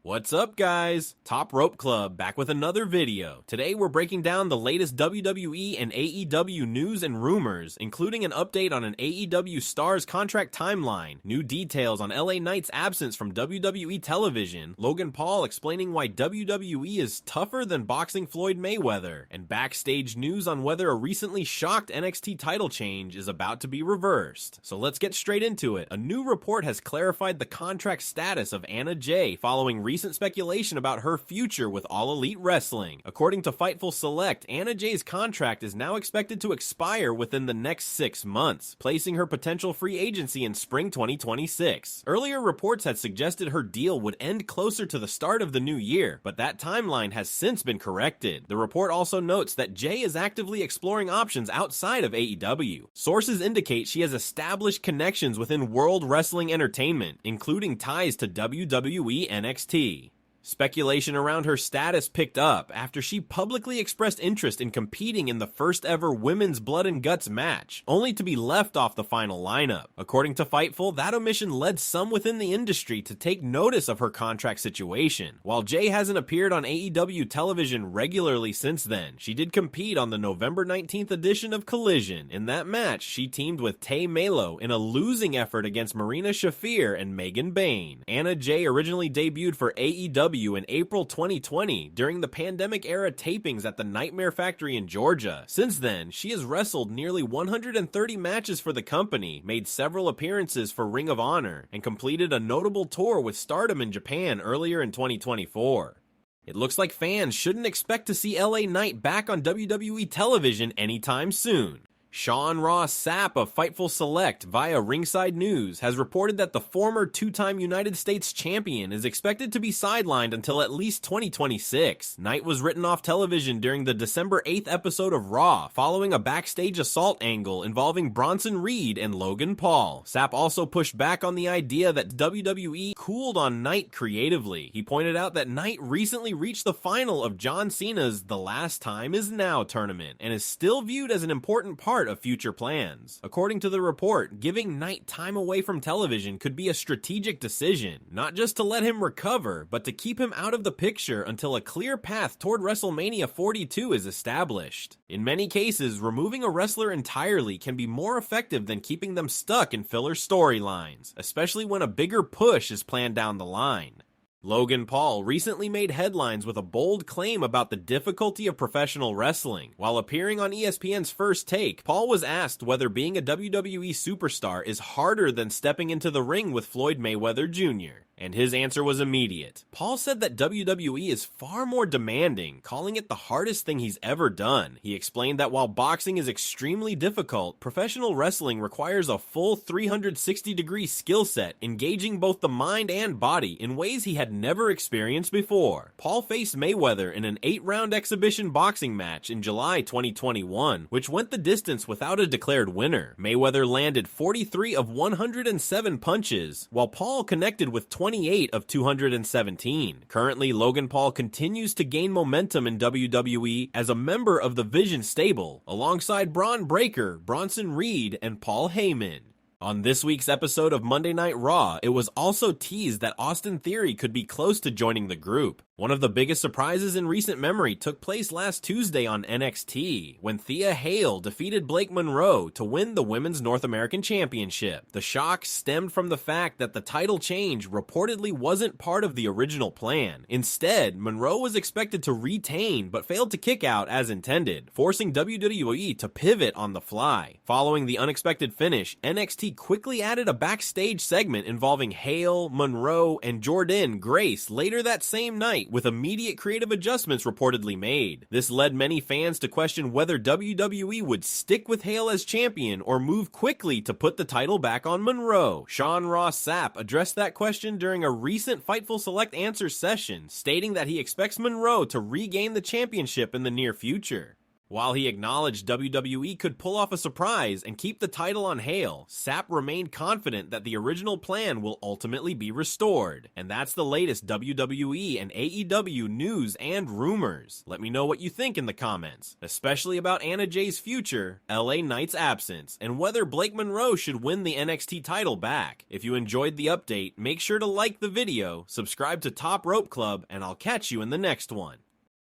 What's up, guys? Top Rope Club back with another video. Today we're breaking down the latest WWE and AEW news and rumors, including an update on an AEW star's contract timeline, new details on LA Knight's absence from WWE television, Logan Paul explaining why WWE is tougher than boxing Floyd Mayweather, and backstage news on whether a recently shocked NXT title change is about to be reversed. So let's get straight into it. A new report has clarified the contract status of Anna Jay following recent speculation about her future with All Elite Wrestling. According to Fightful Select, Anna Jay's contract is now expected to expire within the next 6 months, placing her potential free agency in spring 2026. Earlier reports had suggested her deal would end closer to the start of the new year, but that timeline has since been corrected. The report also notes that Jay is actively exploring options outside of AEW. Sources indicate she has established connections within World Wrestling Entertainment, including ties to WWE NXT. Speculation around her status picked up after she publicly expressed interest in competing in the first ever women's blood and guts match, only to be left off the final lineup. According to Fightful, that omission led some within the industry to take notice of her contract situation. While Jay hasn't appeared on AEW television regularly since then, she did compete on the November 19th edition of Collision. In that match, she teamed with Tay Melo in a losing effort against Marina Shafir and Megan Bayne. Anna Jay originally debuted for AEW in April 2020 during the pandemic-era tapings at the Nightmare Factory in Georgia. Since then, she has wrestled nearly 130 matches for the company, made several appearances for Ring of Honor, and completed a notable tour with Stardom in Japan earlier in 2024. It looks like fans shouldn't expect to see LA Knight back on WWE television anytime soon. Sean Ross Sapp of Fightful Select via Ringside News has reported that the former two-time United States champion is expected to be sidelined until at least 2026. Knight was written off television during the December 8th episode of Raw, following a backstage assault angle involving Bronson Reed and Logan Paul. Sapp also pushed back on the idea that WWE cooled on Knight creatively. He pointed out that Knight recently reached the final of John Cena's The Last Time Is Now tournament and is still viewed as an important part of future plans. According to the report, giving Knight time away from television could be a strategic decision, not just to let him recover, but to keep him out of the picture until a clear path toward WrestleMania 42 is established. In many cases, removing a wrestler entirely can be more effective than keeping them stuck in filler storylines, especially when a bigger push is planned down the line. Logan Paul recently made headlines with a bold claim about the difficulty of professional wrestling. While appearing on ESPN's First Take, Paul was asked whether being a WWE superstar is harder than stepping into the ring with Floyd Mayweather Jr., and his answer was immediate. Paul said that WWE is far more demanding, calling it the hardest thing he's ever done. He explained that while boxing is extremely difficult, professional wrestling requires a full 360-degree skill set, engaging both the mind and body in ways he had never experienced before. Paul faced Mayweather in an 8-round exhibition boxing match in July 2021, which went the distance without a declared winner. Mayweather landed 43 of 107 punches, while Paul connected with 28 of 217. Currently, Logan Paul continues to gain momentum in WWE as a member of the Vision stable, alongside Braun Breaker, Bronson Reed, and Paul Heyman. On this week's episode of Monday Night Raw, it was also teased that Austin Theory could be close to joining the group. One of the biggest surprises in recent memory took place last Tuesday on NXT, when Thea Hale defeated Blake Monroe to win the Women's North American Championship. The shock stemmed from the fact that the title change reportedly wasn't part of the original plan. Instead, Monroe was expected to retain but failed to kick out as intended, forcing WWE to pivot on the fly. Following the unexpected finish, NXT quickly added a backstage segment involving Hale, Monroe, and Jordan Grace later that same night, with immediate creative adjustments reportedly made. This led many fans to question whether WWE would stick with Hale as champion or move quickly to put the title back on Monroe. Sean Ross Sapp addressed that question during a recent Fightful Select Answers session, stating that he expects Monroe to regain the championship in the near future. While he acknowledged WWE could pull off a surprise and keep the title on Hale, Sapp remained confident that the original plan will ultimately be restored. And that's the latest WWE and AEW news and rumors. Let me know what you think in the comments, especially about Anna Jay's future, LA Knight's absence, and whether Blake Monroe should win the NXT title back. If you enjoyed the update, make sure to like the video, subscribe to Top Rope Club, and I'll catch you in the next one.